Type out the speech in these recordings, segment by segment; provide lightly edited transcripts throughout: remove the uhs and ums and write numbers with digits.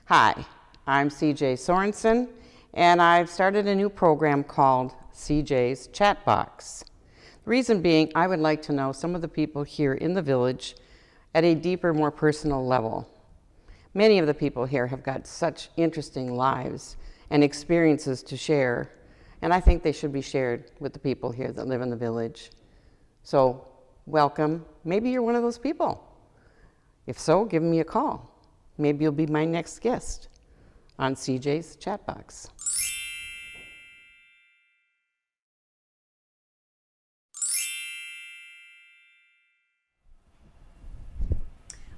Hi, I'm CJ Sorensen, and I've started a new program called CJ's ChatBox. The reason being, I would like to know some of the people here in the village at a deeper, more personal level. Many of the people here have got such interesting lives and experiences to share, and I think they should be shared with the people here that live in the village. So, welcome. Maybe you're one of those people. If so, give me a call. Maybe you'll be my next guest on CJ's Chatbox.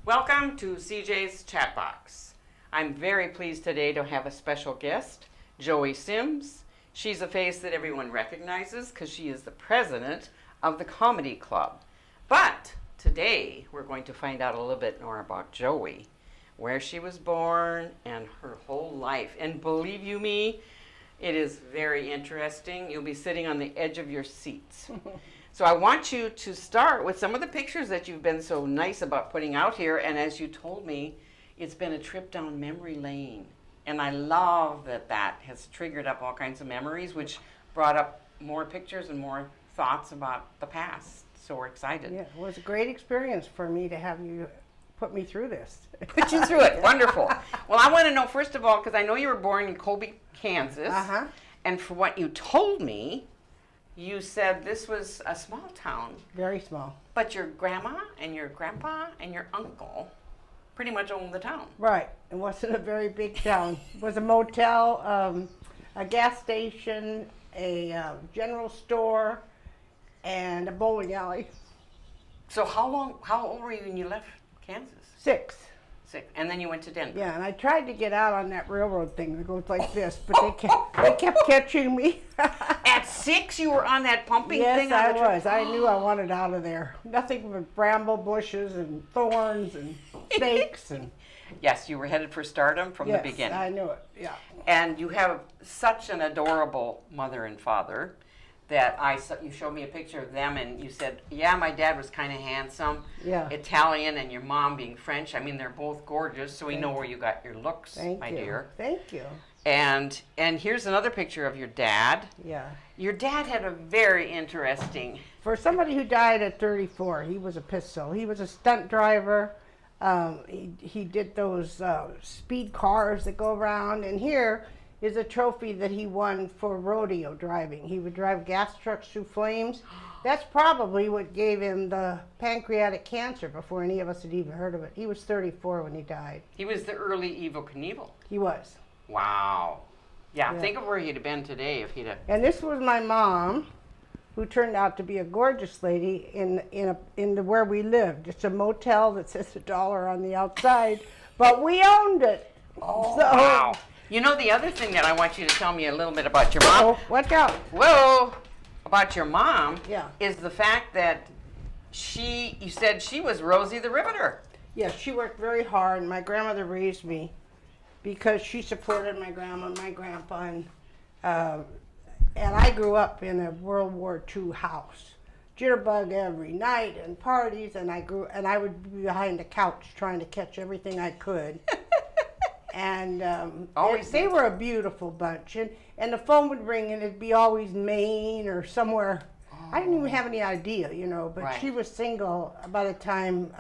Welcome to CJ's Chatbox. I'm very pleased today to have a special guest, Joey Sims. She's a face that everyone recognizes because she is the president of the Comedy Club. But today we're going to find out a little bit more about Joey, where she was born and her whole life. And believe you me, it is very interesting. You'll be sitting on the edge of your seats. So I want you to start with some of the pictures that you've been so nice about putting out here. And as you told me, it's been a trip down memory lane. And I love that that has triggered up all kinds of memories, which brought up more pictures and more thoughts about the past. So we're excited. Yeah, it was a great experience for me to have you put me through this. Put you through it. Wonderful. Well, I want to know, first of all, because I know you were born in Colby, Kansas. Uh-huh. And for what you told me, you said this was a small town. Very small. But your grandma and your grandpa and your uncle pretty much owned the town. Right. It wasn't a very big town. It was a motel, a gas station, a general store, and a bowling alley. So how old were you when you left Kansas? 6. And then you went to Denver. Yeah, and I tried to get out on that railroad thing that goes like this, but they kept catching me. At 6, you were on that pumping thing? Yes, I was. I knew I wanted out of there. Nothing but bramble bushes and thorns and snakes and. Yes, you were headed for stardom from the beginning. Yes, I knew it. Yeah. And you have such an adorable mother and father that you showed me a picture of them and you said, yeah, my dad was kind of handsome, Italian, and your mom being French. I mean, they're both gorgeous, so we know where you got your looks, my dear. Thank you. And here's another picture of your dad. Yeah. Your dad had a very interesting... For somebody who died at 34, he was a pistol. He was a stunt driver. He did those speed cars that go around, and here is a trophy that he won for rodeo driving. He would drive gas trucks through flames. That's probably what gave him the pancreatic cancer before any of us had even heard of it. He was 34 when he died. He was the early Evel Knievel. He was. Wow. Yeah, think of where he'd have been today if he'd have... And this was my mom, who turned out to be a gorgeous lady in where we lived. It's a motel that says $1 on the outside, but we owned it. Oh, wow. You know, the other thing that I want you to tell me a little bit about your mom. Oh, watch out. Whoa. About your mom. Yeah. Is the fact that you said she was Rosie the Riveter. Yes, she worked very hard. My grandmother raised me because she supported my grandma and my grandpa. And I grew up in a World War II house. Jitterbug every night and parties, and I would be behind the couch trying to catch everything I could. And they were a beautiful bunch. And the phone would ring, and it'd be always Maine or somewhere. Oh. I didn't even have any idea, but she was single by the time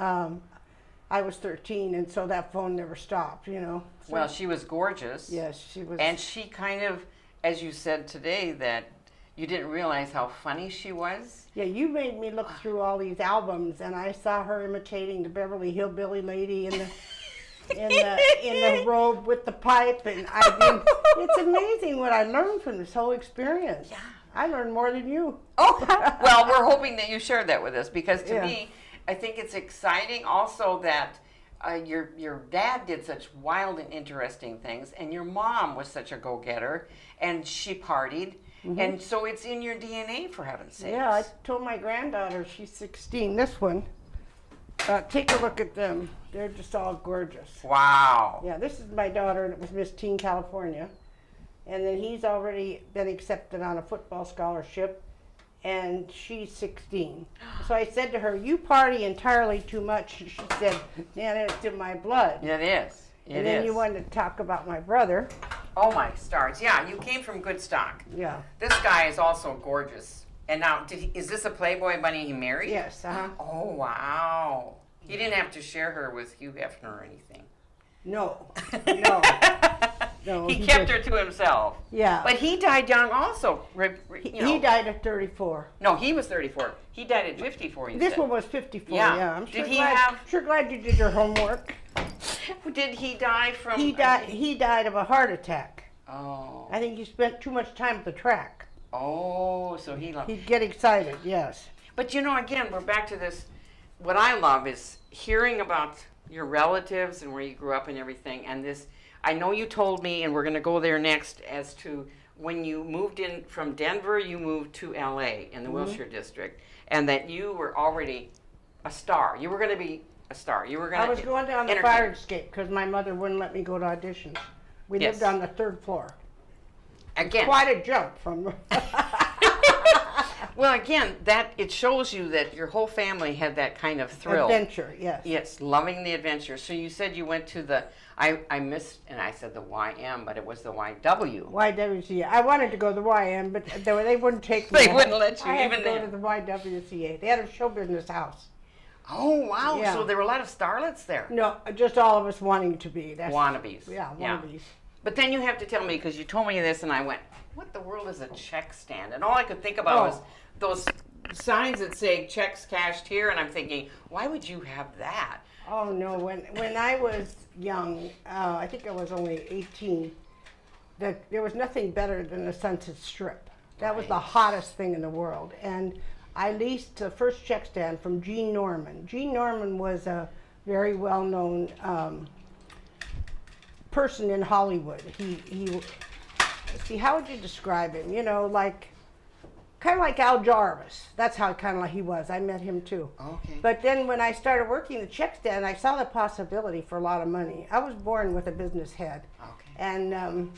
I was 13, and so that phone never stopped, So, well, she was gorgeous. Yes, she was. And she kind of, as you said today, that you didn't realize how funny she was. Yeah, you made me look through all these albums, and I saw her imitating the Beverly Hillbilly lady in the... in the robe with the pipe, and it's amazing what I learned from this whole experience. Yeah. I learned more than you. Oh, well, we're hoping that you shared that with us, because to me, I think it's exciting also that your dad did such wild and interesting things, and your mom was such a go-getter, and she partied, and so it's in your DNA, for heaven's sakes. Yeah, I told my granddaughter, she's 16, this one, take a look at them. They're just all gorgeous. Wow. Yeah, this is my daughter that was Miss Teen California. And then he's already been accepted on a football scholarship, and she's 16. So I said to her, you party entirely too much. She said, Nana, it's in my blood. It is. And then you wanted to talk about my brother. Oh my stars! Yeah, you came from good stock. Yeah. This guy is also gorgeous. And now, is this a Playboy bunny he married? Yes. Oh wow! He didn't have to share her with Hugh Hefner or anything. No. No. No. He kept her to himself. Yeah. But he died young also. He died at 34. No, he was 34. He died at 54. You This said. one was 54. Yeah. Yeah. I'm Did glad you did your homework. Did he die from? He died of a heart attack. Oh. I think he spent too much time at the track. Oh, so He'd get excited. Yes. But again, we're back to this. What I love is hearing about your relatives and where you grew up and everything. And this, I know you told me, and we're going to go there next, as to when you moved in from Denver, you moved to LA in the Wilshire district, and that you were already a star. You were going to be a star. You were going to. I was going down the fire escape because my mother wouldn't let me go to auditions. We lived on the 3rd floor. Again. Quite a jump from. Well, again, it shows you that your whole family had that kind of thrill. Adventure, yes. Yes, loving the adventure. So you said you went to the, I missed, and I said the YM, but it was the YW. YWCA. I wanted to go to the YM, but they wouldn't take me. They wouldn't let you I had even to go there. to the YWCA. They had a show business house. Oh, wow. Yeah. So there were a lot of starlets there. No, just all of us wanting to be. Wannabes. Yeah, wannabes. But then you have to tell me, because you told me this, and I went, what the world is a check stand? And all I could think about was those signs that say checks cashed here, and I'm thinking, why would you have that? Oh no! When I was young, I think I was only 18. There was nothing better than the Sunset Strip. That was the hottest thing in the world, and I leased the first check stand from Gene Norman. Gene Norman was a very well-known person in Hollywood. He see, how would you describe him? Kind of like Al Jarvis. That's how kind of like he was. I met him too. Okay. But then when I started working the check stand, I saw the possibility for a lot of money. I was born with a business head. Okay. And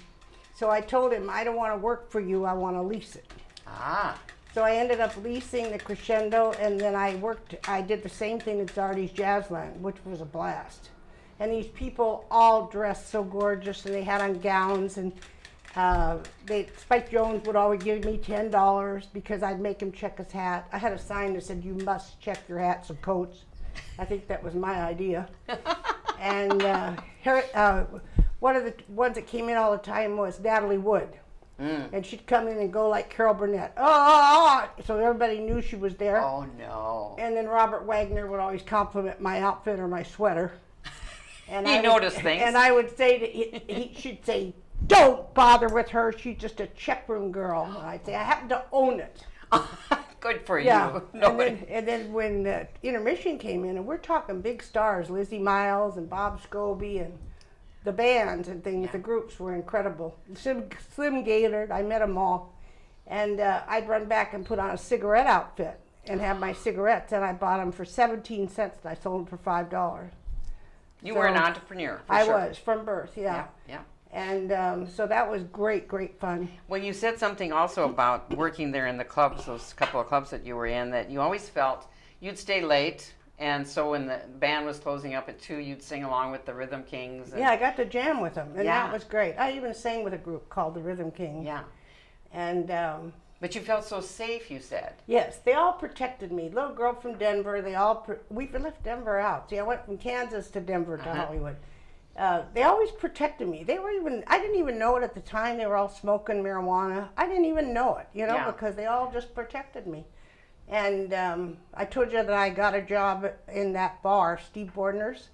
so I told him, I don't want to work for you, I want to lease it. Ah. So I ended up leasing the Crescendo, and then I did the same thing at Zardy's Jazzland, which was a blast. And these people all dressed so gorgeous, and they had on gowns, and Spike Jones would always give me $10 because I'd make him check his hat. I had a sign that said, "You must check your hats and coats." I think that was my idea. And one of the ones that came in all the time was Natalie Wood. And she'd come in and go like Carol Burnett. Oh! So everybody knew she was there. Oh, no. And then Robert Wagner would always compliment my outfit or my sweater. And He noticed things. And I would say she'd say, "Don't bother with her. She's just a checkroom girl." And I'd say, "I happen to own it." Good for Yeah. you. And then when intermission came in, and we're talking big stars, Lizzie Miles and Bob Scobie and the bands and things, the groups were incredible. Slim Gaillard, I met them all. And I'd run back and put on a cigarette outfit and have my cigarettes, and I bought them for 17 cents and I sold them for $5. You were an entrepreneur, for I sure. was, from birth, yeah. Yeah. And so that was great fun. Well, you said something also about working there in the clubs, those couple of clubs that you were in, that you always felt you'd stay late, and so when the band was closing up at 2, you'd sing along with the Rhythm Kings. Yeah, I got to jam with them, and that was great. I even sang with a group called the Rhythm Kings. Yeah. And but you felt so safe, you said. yes, they all protected me. Little girl from Denver, we left Denver out. See, I went from Kansas to Denver to Hollywood. They always protected me. I didn't even know it at the time. They were all smoking marijuana. I didn't even know it, because they all just protected me. And I told you that I got a job in that bar, Steve Bordner's,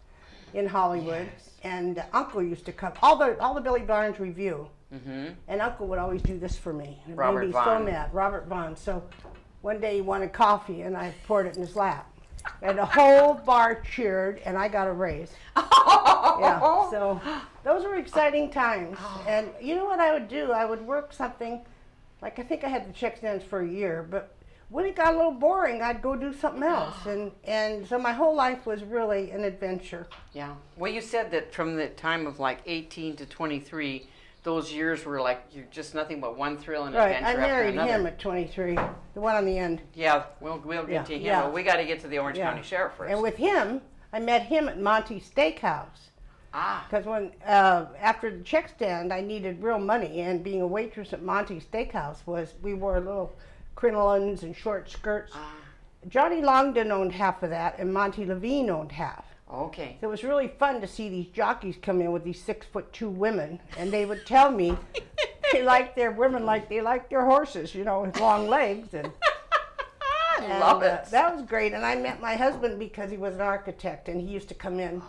in Hollywood. Yes. And Uncle used to come, all the Billy Barnes Review. Mm-hmm. And Uncle would always do this for me. It made me so mad. Robert Vaughn. So one day he wanted coffee, and I poured it in his lap. And the whole bar cheered, and I got a raise. Yeah, so those were exciting times. And you know what I would do? I would work something, like I think I had the check stands for a year, but when it got a little boring, I'd go do something else. And so my whole life was really an adventure. Yeah. Well, you said that from the time of like 18 to 23, those years were like you're just nothing but one thrill and adventure after another. I married him at 23, the one on the end. Yeah, we'll get to him. Yeah. But we got to get to the Orange County Sheriff first. And with him, I met him at Monty's Steakhouse. Ah. Because when after the check stand, I needed real money, and being a waitress at Monty's Steakhouse we wore little crinolines and short skirts. Ah. Johnny Longden owned half of that, and Monty Levine owned half. Okay. So it was really fun to see these jockeys come in with these 6'2" women, and they would tell me they like their women like they like their horses, you know, with long legs. And I love it. That was great. And I met my husband because he was an architect, and he used to come in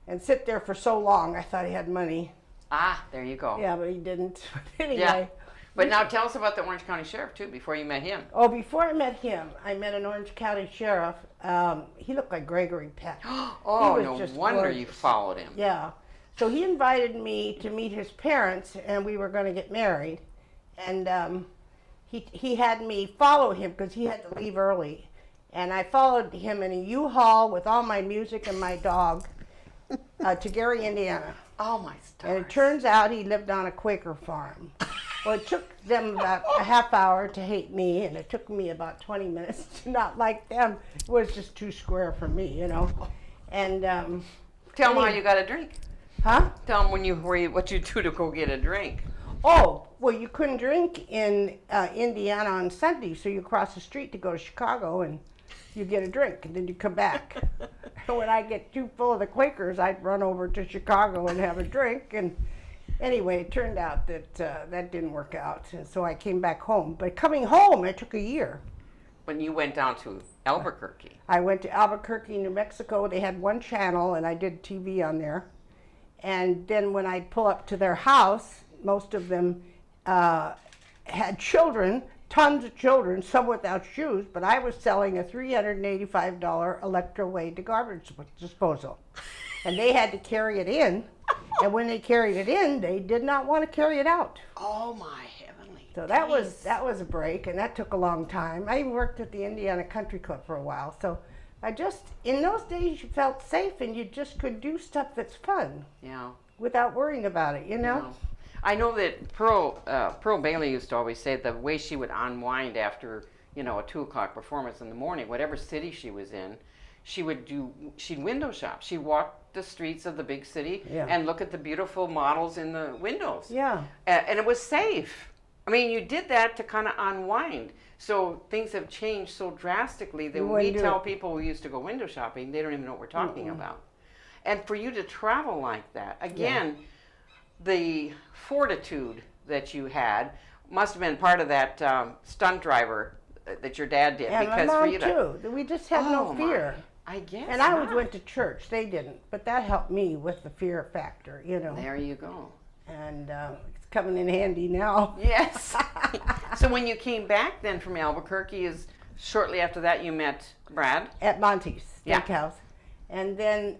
and sit there for so long. I thought he had money. Ah, there you go. Yeah, but he didn't. Anyway. Yeah. But now tell us about the Orange County Sheriff, too, before you met him. Oh, before I met him, I met an Orange County Sheriff. He looked like Gregory Peck. Oh, no wonder gorgeous. you followed him. Yeah. So he invited me to meet his parents, and we were going to get married. And he had me follow him because he had to leave early. And I followed him in a U-Haul with all my music and my dog to Gary, Indiana. Oh, my stars. And it turns out he lived on a Quaker farm. Well, it took them about a half hour to hate me, and it took me about 20 minutes to not like them. It was just too square for me, you know. And tell them how you got a drink. Huh? Tell them what you do to go get a drink. Oh, well, you couldn't drink in Indiana on Sunday, so you cross the street to go to Chicago, and you get a drink, and then you come back. And when I get too full of the Quakers, I'd run over to Chicago and have a drink. And anyway, it turned out that that didn't work out, and so I came back home. But coming home, it took a year. When you went down to Albuquerque. I went to Albuquerque, New Mexico. They had one channel, and I did TV on there. And then when I'd pull up to their house, most of them had children, tons of children, some without shoes, but I was selling a $385 electro-weighted garbage disposal. And they had to carry it in, and when they carried it in, they did not want to carry it out. Oh, my heavenly So days. that was a break, and that took a long time. I even worked at the Indiana Country Club for a while, so in those days, you felt safe, and you just could do stuff that's fun. Yeah. Without worrying about it, you know? No. I know that Pearl Bailey used to always say the way she would unwind after, a 2 o'clock performance in the morning, whatever city she was in, she'd window shop. She'd walk the streets of the big city and look at the beautiful models in the windows. Yeah. And it was safe. I mean, you did that to kind of unwind. So things have changed so drastically that when we tell people we used to go window shopping, they don't even know what we're talking about. And for you to travel like that, again, the fortitude that you had must have been part of that stunt driver that your dad did. And because my mom for you to, too. We just had no fear. I guess. And I always went to church. They didn't, but that helped me with the fear factor, you know. There you go. And it's coming in handy now. Yes. So when you came back then from Albuquerque, is shortly after that you met Brad? At Monty's Steakhouse. Yeah. And then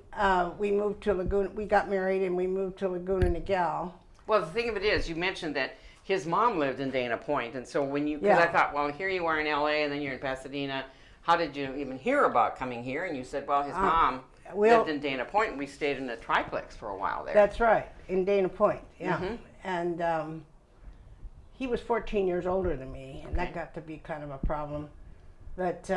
we moved to Laguna. We got married and we moved to Laguna Niguel. Well, the thing of it is, you mentioned that his mom lived in Dana Point, and so because I thought, well, here you are in LA and then you're in Pasadena. How did you even hear about coming here? And you said, well, his mom lived in Dana Point, and we stayed in a triplex for a while there. That's right, in Dana Point, yeah. Mm-hmm. And he was 14 years older than me, and that got to be kind of a problem. But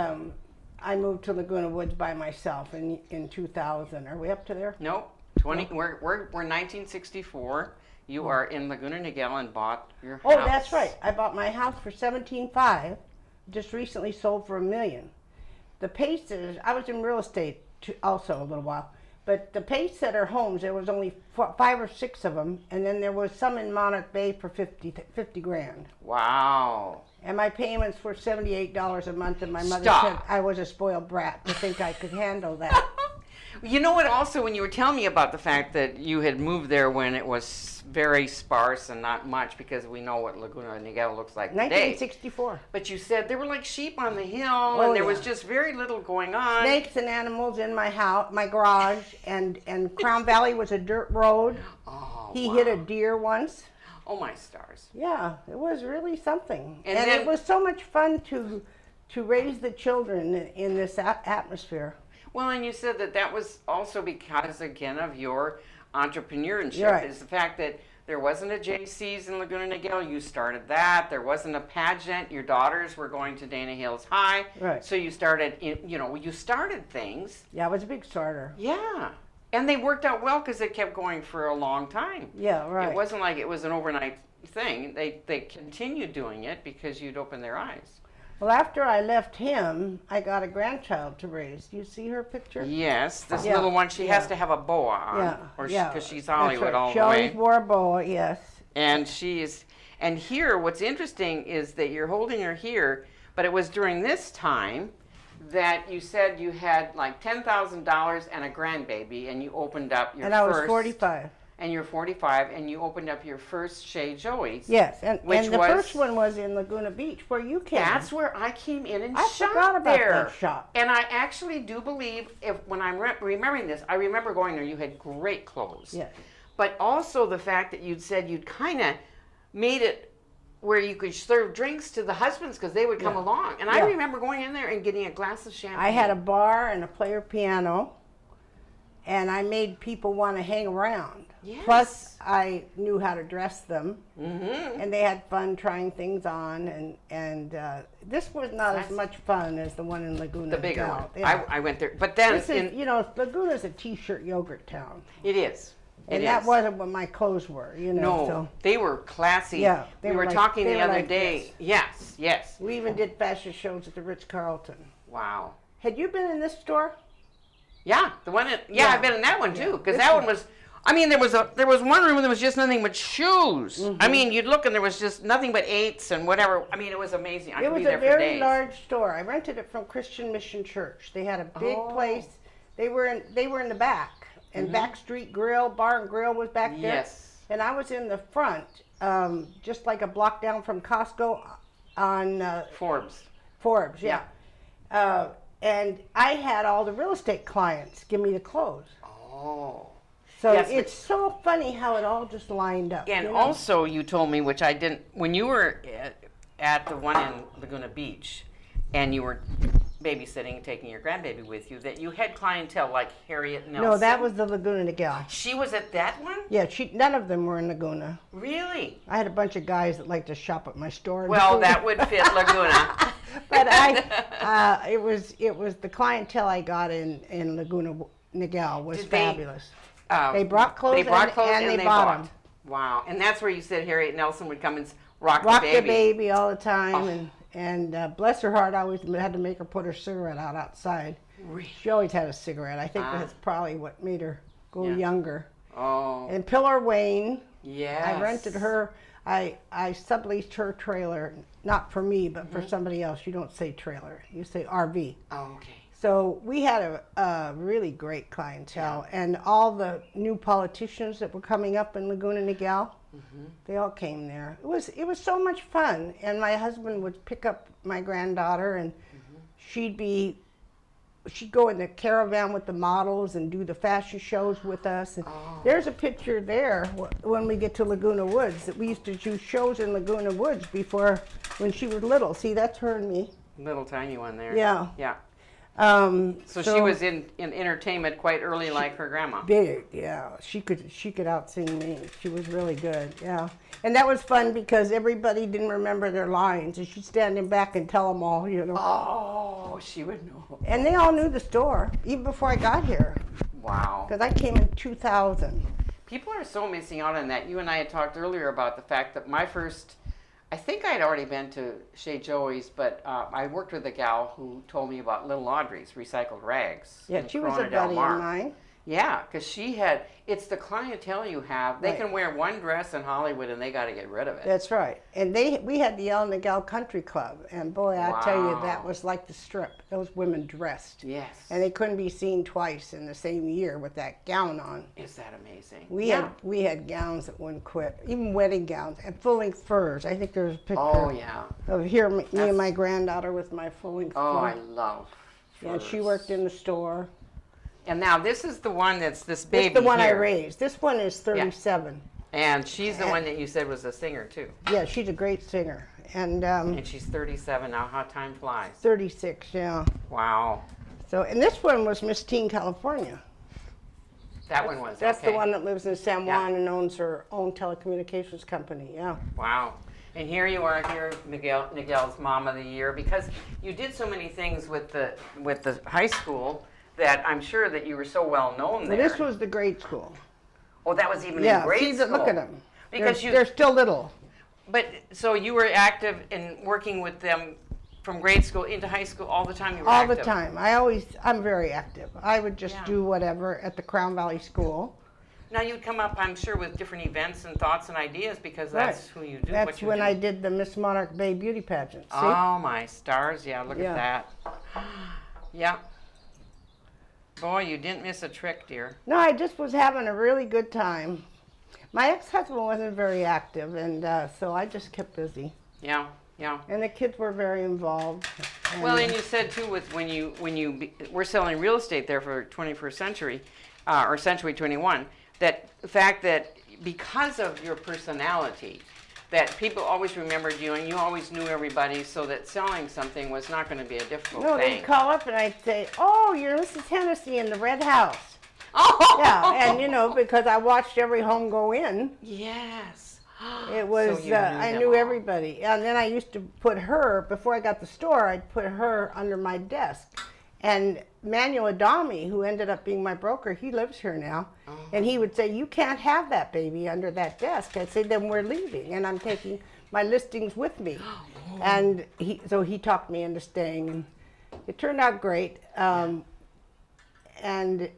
I moved to Laguna Woods by myself in 2000. Are we up to there? Nope. We're 1964. You are in Laguna Niguel and bought your house. Oh, that's right. I bought my house for $17,500. Just recently sold for $1 million. The Paces, I was in real estate also a little while, but the Pace Setter homes, there was only 5 or 6 of them, and then there was some in Monarch Bay for $50 grand. Wow. And my payments were $78 a month, and my mother said I was a spoiled brat to think I could handle that. You know what, also, when you were telling me about the fact that you had moved there when it was very sparse and not much, because we know what Laguna Niguel looks like today. 1964. But you said there were like sheep on the hill, and there was just very little going on. Snakes and animals in my house, my garage, and Crown Valley was a dirt road. Oh, He hit a deer once. Oh, my stars. Yeah, it was really something. And And then- it was so much fun to raise the children in this atmosphere. Well, and you said that was also because, again, of your entrepreneurship. You're right. Is the fact that there wasn't a JC's in Laguna Niguel. You started that. There wasn't a pageant. Your daughters were going to Dana Hills High. Right. So you started, you started things. Yeah, I was a big starter. Yeah. And they worked out well because it kept going for a long time. Yeah, right. It wasn't like it was an overnight thing. They continued doing it because you'd open their eyes. Well, after I left him, I got a grandchild to raise. Do you see her picture? Yes, this Yeah, little one, she has to have a boa on. Yeah, Or yeah. because she's That's Hollywood right. all She the always way. wore a boa, yes. And and here, what's interesting is that you're holding her here, but it was during this time that you said you had like $10,000 and a grandbaby, and you opened up your And first. I was 45. And you're 45, and you opened up your first Shay Joey's. Yes, and the was- first one was in Laguna Beach, where you came. That's where I came in and I shopped forgot about there. that shop. And I actually do believe, when I'm remembering this, I remember going there. You had great clothes. Yes. But also the fact that you'd said you'd kind of made it where you could serve drinks to the husbands because they would come Yeah. along. And I Yeah. remember going in there and getting a glass of champagne. I had a bar and a player piano, and I made people want to hang around. Yes. Plus, I knew how to dress them, Mm-hmm. and they had fun trying things on. And this was not as much fun as the one in Laguna. The bigger Niguel. one. Yeah. I went there. But then, This is, Laguna's a t-shirt yogurt town, it is. and It that is. wasn't what my clothes were. No, So they were classy. Yeah, we they were were like- talking they the were other like day. this. Yes, yes. we even did fashion shows at the Ritz-Carlton. Wow. Had you been in this store? Yeah, the one. Yeah. I've been in that one too, Yeah. because This that one- one was. I mean, there was one room and there was just nothing but shoes. Mm-hmm. I mean, you'd look and there was just nothing but eights and whatever. I mean, it was amazing. I It could was be there a for very days. large store. I rented it from Christian Mission Church. They had a big Oh. place. They were in the back, and Back Street Grill, Bar and Grill was back there. Yes. And I was in the front, just like a block down from Costco on Forbes. Forbes. Yeah. And I had all the real estate clients give me the clothes. Oh. So Yes, but- it's so funny how it all just lined up. And you know? also, you told me, which I didn't, when you were at the one in Laguna Beach, and you were babysitting, taking your grandbaby with you, that you had clientele like Harriet Nelson. No, that was the Laguna Niguel. She was at that one? Yeah, none of them were in Laguna. Really? I had a bunch of guys that liked to shop at my store. in Well, Laguna. that would fit Laguna. But it was the clientele I got in Laguna Niguel was Did they- fabulous. They brought clothes, They brought and, clothes and and they bought them. Wow. And that's where you said Harriet Nelson would come and rock Rock the the baby. baby all the time, Oh. and bless her heart, I always had to make her put her cigarette out outside. Really? She always had a cigarette. I think Ah. that's probably what made her go Yeah. younger. Oh, And Pillar Wayne, yes. I rented her. I subleased her trailer, not for me, but for somebody else. You don't say trailer, you say RV. Oh, okay. So we had a really great clientele, and all the new politicians that were coming up in Laguna Niguel, they all came there. It was so much fun, and my husband would pick up my granddaughter, and she'd go in the caravan with the models and do the fashion shows with us. And there's a picture there when we get to Laguna Woods that we used to do shows in Laguna Woods before when she was little. See, that's her and me. Little tiny one there. Yeah. Yeah. So she was in entertainment quite early, like her grandma. big, yeah. She could out-sing me. She was really good, yeah. And that was fun because everybody didn't remember their lines, and she'd stand in back and tell them all, you know. Oh, she would know. And they all knew the store even before I got here, Wow. because I came in 2000. People are so missing out on that. You and I had talked earlier about the fact that I think I had already been to Shay Joey's, but I worked with a gal who told me about Little Audrey's recycled rags. Yeah, in she was a Corona del buddy Mar. of mine. Yeah, because it's the clientele you have. They Right. can wear one dress in Hollywood and they got to get rid of it. That's right. And we had the El Niguel Country Club, and boy, I tell you, that Wow. was like the Strip. Those women dressed. Yes. And they couldn't be seen twice in the same year with that gown on. Is that amazing? We had gowns that wouldn't quit, even wedding gowns and full-length furs. I think there's a picture Oh, yeah. of me and my granddaughter with my full-length Oh, I fur. love Yeah, and she furs. worked in the store. And now this is the one that's this This baby is the one I here. raised. This one is 37. And she's the one that you said was a singer too. Yeah, she's a great singer. And And she's 37 now. How time flies. 36, yeah. Wow. So, and this one was Miss Teen California. That one was. That's okay. the one that lives in San Yeah. Juan and owns her own telecommunications company, yeah. Wow. And here you are, here Niguel's Mom of the Year, because you did so many things with the high school that I'm sure that you were so well known there. Well, this was the grade school. Oh, that was even Yeah, in grade see, school. look at them. Because they're still little. But so you were active in working with them from grade school into high school all the time. You were All active. the time. I'm very active. I would just do whatever at the Crown Valley School. Now you'd come up, I'm sure, with different events and thoughts and ideas because that's who you do. That's when I did the Miss Monarch Bay beauty pageant. See? Oh my stars! Yeah, look at that. Yeah. Boy, you didn't miss a trick, dear. No, I just was having a really good time. My ex-husband wasn't very active, and so I just kept busy. Yeah, yeah. And the kids were very involved. Well, and you said too, with we're selling real estate there for 21st century, or century 21. That the fact that because of your personality, that people always remembered you and you always knew everybody, so that selling something was not going to be a difficult No, thing. they'd call up and I'd say, "Oh, you're Mrs. Hennessy in the red house." Oh, Yeah, and because I watched every home go in. Yes. It was, So you knew I them knew all. everybody. And then I used to put her, before I got the store, I'd put her under my desk. And Manuel Adami, who ended up being my broker, he lives here now. And he would say, "You can't have that baby under that desk." I'd say, "Then we're leaving, and I'm taking my listings with me." And so he talked me into staying, and it turned out great. And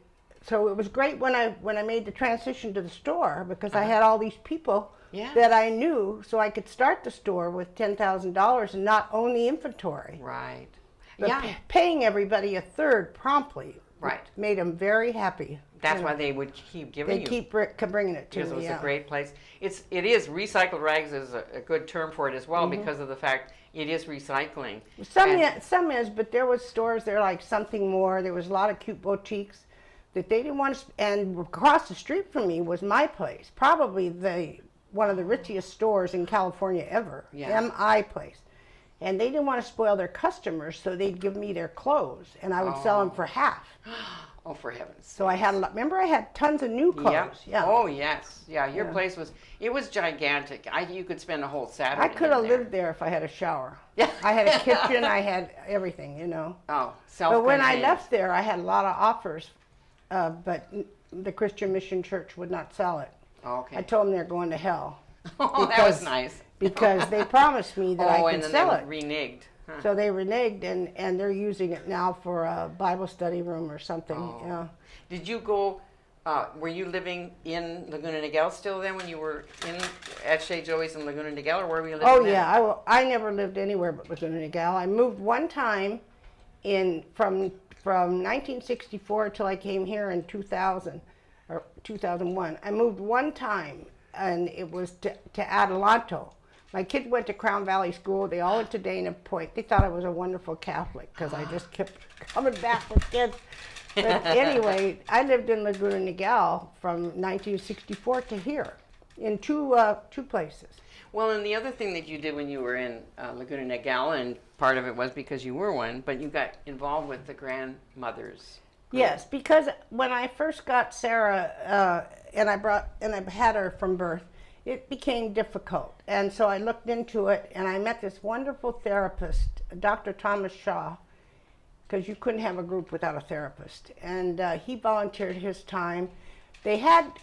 so it was great when I made the transition to the store, because I had all these people that I knew, so I could start the store with $10,000 and not own the inventory. Right. But paying everybody a third promptly made them very happy. That's why they would keep giving They keep bringing it to me. Because it was a great place. It is recycled rags is a good term for it as well, because of the fact it is recycling. Some is, but there was stores there like Something More. There was a lot of cute boutiques that they didn't want to. And across the street from me was my place, probably one of the richest stores in California ever. MI Place. And they didn't want to spoil their customers, so they'd give me their clothes, and I would sell them for half. Oh, for heaven's sake. So I had remember I had tons of new clothes. Yeah. Oh, yes. Yeah, your place was gigantic. You could spend a whole Saturday I could have in there. lived there if I had a shower. Yeah. I had a kitchen, I had everything, Oh, But when I self-contained. left there, I had a lot of offers, but the Christian Mission Church would not sell it. Okay. I told them they're going to hell. Oh, that was nice. Because they promised me that I could and then sell they it. reneged. Huh. So they reneged, and they're using it now for a Bible study room or something. Oh. Did you go, were you living in Laguna Niguel still then when you were at Shay Joey's in Laguna Niguel, or where were you living Oh, then? yeah. I never lived anywhere but Laguna Niguel. I moved one time from 1964 till I came here in 2000 or 2001. I moved one time, and it was to Adelanto. My kids went to Crown Valley School. They all went to Dana Point. They thought I was a wonderful Catholic because I just kept coming back with kids. But anyway, I lived in Laguna Niguel from 1964 to here in two places. Well, and the other thing that you did when you were in Laguna Niguel, and part of it was because you were one, but you got involved with the grandmothers. Yes, because when I first got Sarah and I had her from birth, it became difficult. And so I looked into it, and I met this wonderful therapist, Dr. Thomas Shaw, because you couldn't have a group without a therapist. And he volunteered his time. They had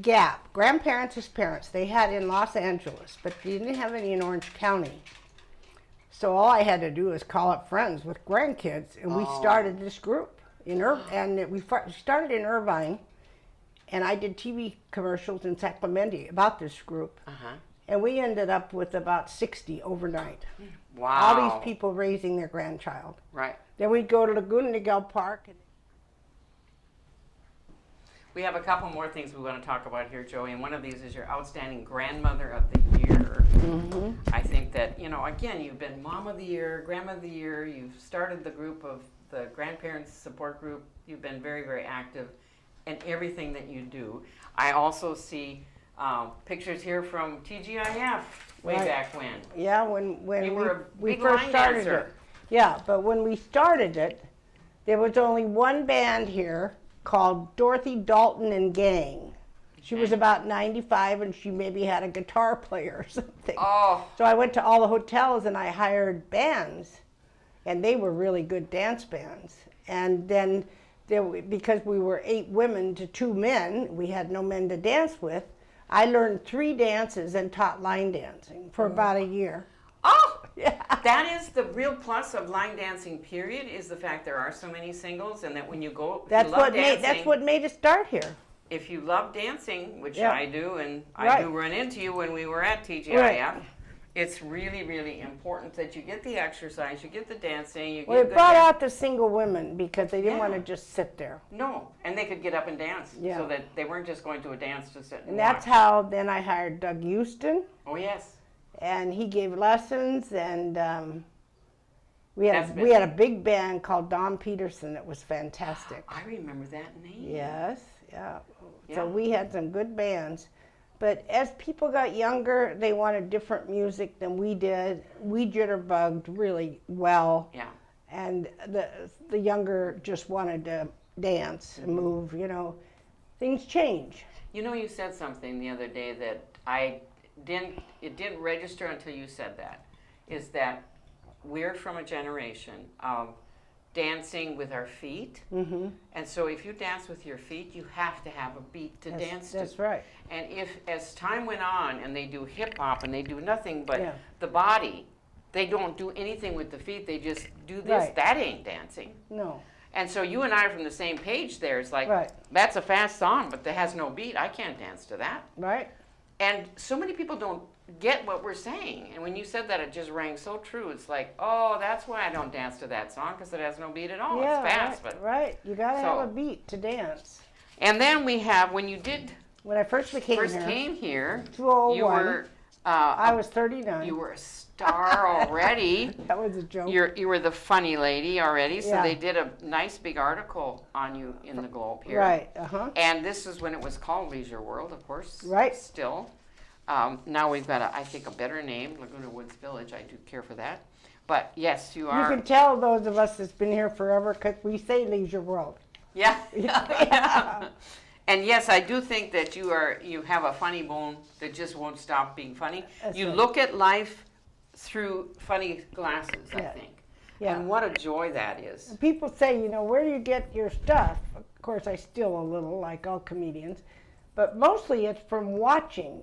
GAP, grandparents as parents, they had in Los Angeles, but they didn't have any in Orange County. So all I had to do was call up friends with grandkids, and we started this group and we started in Irvine, and I did TV commercials in Sacramento about this group, and we ended up with about 60 overnight. Wow. All these people raising their grandchild. Right. Then we'd go to Laguna Niguel Park. And We have a couple more things we want to talk about here, Joey, and one of these is your outstanding grandmother of the year. I think that, again, you've been mom of the year, grandma of the year, you've started the group of the grandparents support group, you've been very, very active in everything that you do. I also see pictures here from TGIF way back when. Yeah, when You were a we big first line started dancer. it. Yeah, but when we started it, there was only one band here called Dorothy Dalton and Gang. She was about 95, and she maybe had a guitar player or something. Oh, So I went to all the hotels and I hired bands, and they were really good dance bands. And then because we were 8 women to 2 men, we had no men to dance with. I learned 3 dances and taught line dancing for about a year. Oh, yeah. That is the real plus of line dancing. Period. Is the fact there are so many singles, and that when you go, That's what made us start here. If you love dancing, which Yeah. I do, and I Right. do run into you when we were at TGIF, it's really, really important that you get the exercise, you get the dancing, you Well, get it the brought out the single women because they didn't Yeah. want to just sit there. No, and they could get up and dance, Yeah. so that they weren't just going to a dance to sit and And that's watch. how then I hired Doug Houston, Oh yes. and he gave lessons, and we That's had a big band called Don Peterson that was fantastic. I remember that name. Yes, yeah. Yeah. So we had some good bands. But as people got younger, they wanted different music than we did. We jitterbugged really well. Yeah. And the younger just wanted to dance and move, you know. Things change. You know, you said something the other day that it didn't register until you said that, is that we're from a generation of dancing with our feet. Mm-hmm. And so if you dance with your feet, you have to have a beat to dance to. That's right. And if, as time went on, and they do hip hop and they do nothing but Yeah. the body, they don't do anything with the feet, they just do this, Right. that ain't dancing. No. And so you and I are from the same page there. It's like, Right. that's a fast song, but that has no beat. I can't dance to that. Right? And so many people don't get what we're saying. And when you said that, it just rang so true. It's like, oh, that's why I don't dance to that song, because it has no beat at all. Yeah, It's fast. right, But right. You got to So- have a beat to dance. And then we have, when you When I first came here, came here, 2001, you were I was 39. you were a star already. That was a joke. You were the funny lady already. So Yeah. they did a nice big article on you in the Globe here. Right, uh-huh. And this is when it was called Leisure World, of course. Right. Still. Now we've got, I think, a better name, Laguna Woods Village. I do care for that. But yes, you You are. can tell those of us that's been here forever because we say Leisure World. Yeah. Yeah. And yes, I do think that you have a funny bone that just won't stop being funny. That's You right. look at life through funny glasses, I Yeah. think. Yeah. And what a joy that is. People say, you know, where do you get your stuff? Of course, I steal a little, like all comedians. But mostly it's from watching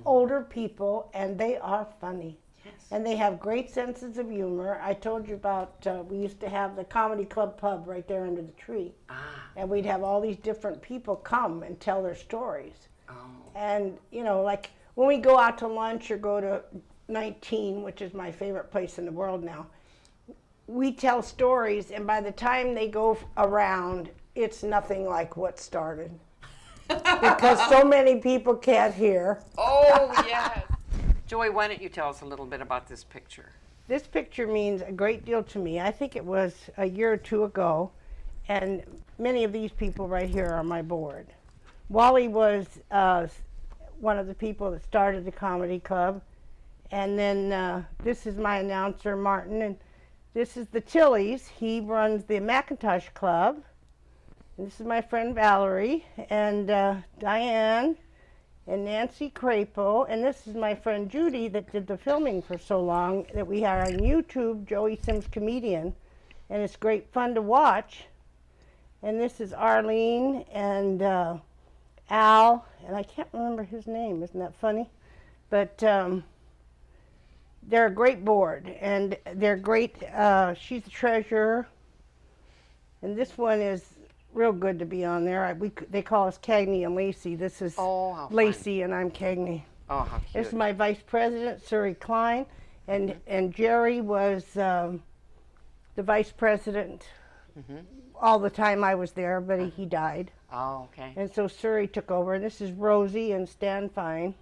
older people, and they are funny. Yes. And they have great senses of humor. I told you about, we used to have the Comedy Club pub right there under the tree. Ah. And we'd have all these different people come and tell their stories. Oh. And, you know, like when we go out to lunch or go to 19, which is my favorite place in the world now, we tell stories, and by the time they go around, it's nothing like what started. Because so many people can't hear. Oh, yes. Joy, why don't you tell us a little bit about this picture? This picture means a great deal to me. I think it was a year or two ago, and many of these people right here are on my board. Wally was one of the people that started the comedy club, and then this is my announcer, Martin, and this is the Tillies. He runs the Macintosh Club. And this is my friend Valerie, and Diane, and Nancy Crapo, and this is my friend Judy that did the filming for so long that we have on YouTube, Joey Sims Comedian, and it's great fun to watch. And this is Arlene and Al, and I can't remember his name, isn't that funny? But they're a great board, and they're great, she's the treasurer, and this one is real good to be on there. They call us Cagney and Lacey. This is Oh, how fun. Lacey, and I'm Cagney. Oh, how cute. This is my vice president, Suri Klein, and Jerry was the vice president all the time I was there, but he died. Oh, okay. And so Suri took over. And this is Rosie and Stan Fine.